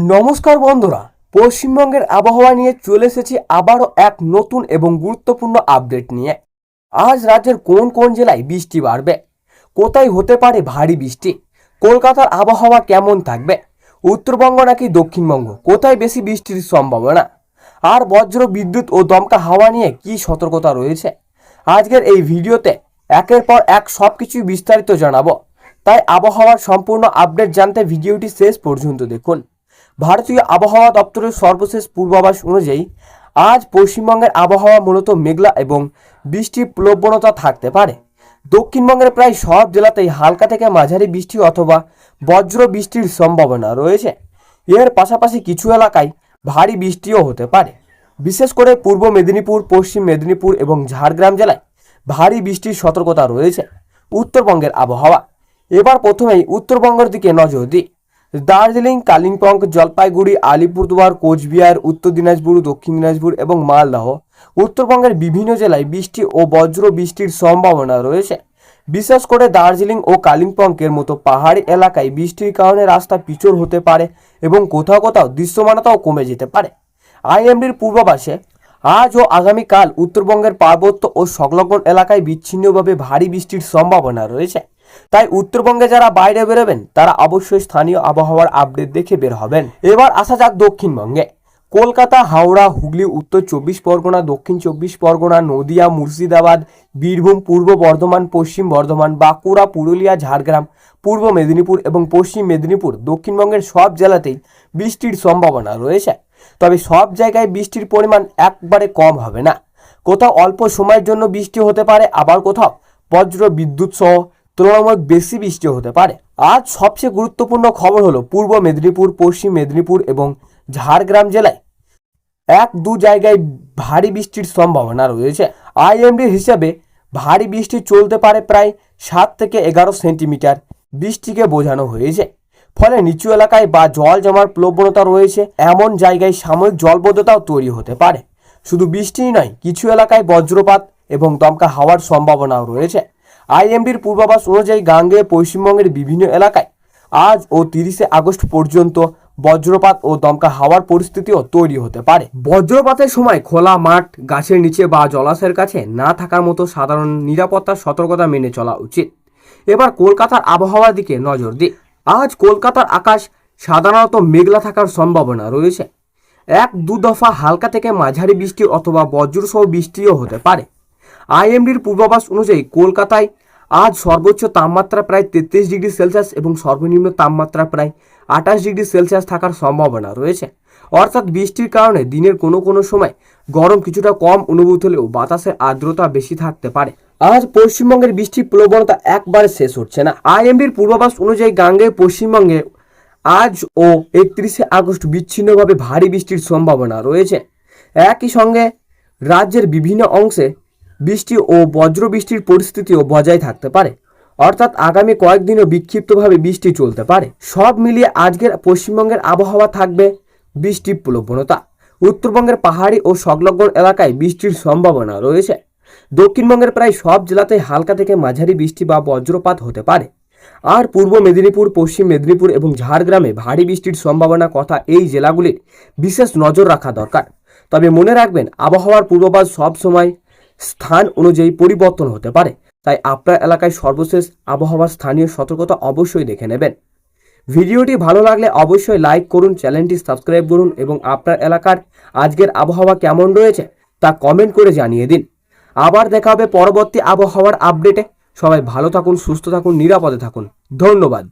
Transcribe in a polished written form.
নমস্কার বন্ধুরা, পশ্চিমবঙ্গের আবহাওয়া নিয়ে চলে এসেছি আবারও এক নতুন এবং গুরুত্বপূর্ণ আপডেট নিয়ে। আজ রাজ্যের কোন কোন জেলায় বৃষ্টি বাড়বে, কোথায় হতে পারে ভারী বৃষ্টি, কলকাতার আবহাওয়া কেমন থাকবে, উত্তরবঙ্গ নাকি দক্ষিণবঙ্গ, কোথায় বেশি বৃষ্টির সম্ভাবনা, আর বজ্র বিদ্যুৎ ও দমকা হাওয়া নিয়ে কি সতর্কতা রয়েছে, আজকের এই ভিডিওতে একের পর এক সব কিছুই বিস্তারিত জানাবো। তাই আবহাওয়ার সম্পূর্ণ আপডেট জানতে ভিডিওটি শেষ পর্যন্ত দেখুন। ভারতীয় আবহাওয়া দপ্তরের সর্বশেষ পূর্বাভাস অনুযায়ী আজ পশ্চিমবঙ্গের আবহাওয়া মূলত মেঘলা এবং বৃষ্টির প্রবণতা থাকতে পারে। দক্ষিণবঙ্গের প্রায় সব জেলাতেই হালকা থেকে মাঝারি বৃষ্টি অথবা বজ্র বৃষ্টির সম্ভাবনা রয়েছে। এর পাশাপাশি কিছু এলাকায় ভারী বৃষ্টিও হতে পারে। বিশেষ করে পূর্ব মেদিনীপুর, পশ্চিম মেদিনীপুর এবং ঝাড়গ্রাম জেলায় ভারী বৃষ্টির সতর্কতা রয়েছে। উত্তরবঙ্গের আবহাওয়া, এবার প্রথমেই উত্তরবঙ্গের দিকে নজর দিই। দার্জিলিং, কালিম্পং, জলপাইগুড়ি, আলিপুরদুয়ার, কোচবিহার, উত্তর দিনাজপুর, দক্ষিণ দিনাজপুর এবং মালদহ উত্তরবঙ্গের বিভিন্ন জেলায় বৃষ্টি ও বজ্র বৃষ্টির সম্ভাবনা রয়েছে। বিশেষ করে দার্জিলিং ও কালিম্পংয়ের মতো পাহাড়ি এলাকায় বৃষ্টির কারণে রাস্তা পিচড় হতে পারে এবং কোথাও কোথাও দৃশ্যমানতাও কমে যেতে পারে। আইএমডির পূর্বাভাসে আজ ও আগামীকাল উত্তরবঙ্গের পার্বত্য ও সংলগ্ন এলাকায় বিচ্ছিন্নভাবে ভারী বৃষ্টির সম্ভাবনা রয়েছে। তাই উত্তরবঙ্গে যারা বাইরে বেরোবেন তারা অবশ্যই স্থানীয় আবহাওয়ার আপডেট দেখে বের হবেন। এবার আসা যাক দক্ষিণবঙ্গে। কলকাতা, হাওড়া, হুগলি, উত্তর 24 পরগনা, দক্ষিণ 24 পরগনা, নদিয়া, মুর্শিদাবাদ, বীরভূম, পূর্ব বর্ধমান, পশ্চিম বর্ধমান, বাঁকুড়া, পুরুলিয়া, ঝাড়গ্রাম, পূর্ব মেদিনীপুর এবং পশ্চিম মেদিনীপুর দক্ষিণবঙ্গের সব জেলাতেই বৃষ্টির সম্ভাবনা রয়েছে। তবে সব জায়গায় বৃষ্টির পরিমাণ একবারে কম হবে না। কোথাও অল্প সময়ের জন্য বৃষ্টি হতে পারে, আবার কোথাও বজ্র বিদ্যুৎ সহ তুলনামূলক বেশি বৃষ্টি হতে পারে। আজ সবচেয়ে গুরুত্বপূর্ণ খবর হলো পূর্ব মেদিনীপুর, পশ্চিম মেদিনীপুর এবং ঝাড়গ্রাম জেলায় 1-2 জায়গায় ভারী বৃষ্টির সম্ভাবনা রয়েছে। আইএমডির হিসাবে ভারী বৃষ্টি চলতে পারে প্রায় 7 থেকে 11 সেন্টিমিটার বৃষ্টিকে বোঝানো হয়েছে। ফলে নিচু এলাকায় বা জল জমার প্রবণতা রয়েছে এমন জায়গায় সাময়িক জলবদ্ধতাও তৈরি হতে পারে। শুধু বৃষ্টিই নয়, কিছু এলাকায় বজ্রপাত এবং দমকা হাওয়ার সম্ভাবনাও রয়েছে। আইএমডির পূর্বাভাস অনুযায়ী গাঙ্গেয় পশ্চিমবঙ্গের বিভিন্ন এলাকায় আজ ও 30শে আগস্ট পর্যন্ত বজ্রপাত ও দমকা হাওয়ার পরিস্থিতিও তৈরি হতে পারে। বজ্রপাতের সময় খোলা মাঠ, গাছের নিচে বা জলাশয়ের কাছে না থাকার মতো সাধারণ নিরাপত্তার সতর্কতা মেনে চলা উচিত। এবার কলকাতার আবহাওয়ার দিকে নজর দিই। আজ কলকাতার আকাশ সাধারণত মেঘলা থাকার সম্ভাবনা রয়েছে। 1-2 দফা হালকা থেকে মাঝারি বৃষ্টি অথবা বজ্রসহ বৃষ্টিও হতে পারে। আইএমডির পূর্বাভাস অনুযায়ী কলকাতায় আজ সর্বোচ্চ তাপমাত্রা প্রায় 33 ডিগ্রি সেলসিয়াস এবং সর্বনিম্ন তাপমাত্রা প্রায় 28 ডিগ্রি সেলসিয়াস থাকার সম্ভাবনা রয়েছে। অর্থাৎ বৃষ্টির কারণে দিনের কোনো কোনো সময় গরম কিছুটা কম অনুভূত হলেও বাতাসের আর্দ্রতা বেশি থাকতে পারে। আজ পশ্চিমবঙ্গের বৃষ্টির প্রবণতা একবারে শেষ হচ্ছে না। আইএমডির পূর্বাভাস অনুযায়ী গাঙ্গেয় পশ্চিমবঙ্গে আজ ও 31শে আগস্ট বিচ্ছিন্নভাবে ভারী বৃষ্টির সম্ভাবনা রয়েছে। একই সঙ্গে রাজ্যের বিভিন্ন অংশে বৃষ্টি ও বজ্রবৃষ্টির পরিস্থিতিও বজায় থাকতে পারে। অর্থাৎ আগামী কয়েকদিনও বিক্ষিপ্তভাবে বৃষ্টি চলতে পারে। সব মিলিয়ে আজকের পশ্চিমবঙ্গের আবহাওয়া থাকবে বৃষ্টির প্রবণতা। উত্তরবঙ্গের পাহাড়ি ও সংলগ্ন এলাকায় বৃষ্টির সম্ভাবনা রয়েছে। দক্ষিণবঙ্গের প্রায় সব জেলাতেই হালকা থেকে মাঝারি বৃষ্টি বা বজ্রপাত হতে পারে। আর পূর্ব মেদিনীপুর, পশ্চিম মেদিনীপুর এবং ঝাড়গ্রামে ভারী বৃষ্টির সম্ভাবনা কথা এই জেলাগুলির বিশেষ নজর রাখা দরকার। তবে মনে রাখবেন, আবহাওয়ার পূর্বাভাস সবসময় স্থান অনুযায়ী পরিবর্তন হতে পারে। তাই আপনার এলাকায় সর্বশেষ আবহাওয়ার স্থানীয় সতর্কতা অবশ্যই দেখে নেবেন। ভিডিওটি ভালো লাগলে অবশ্যই লাইক করুন, চ্যানেলটি সাবস্ক্রাইব করুন এবং আপনার এলাকার আজকের আবহাওয়া কেমন রয়েছে তা কমেন্ট করে জানিয়ে দিন। আবার দেখা হবে পরবর্তী আবহাওয়ার আপডেটে। সবাই ভালো থাকুন, সুস্থ থাকুন, নিরাপদে থাকুন। ধন্যবাদ।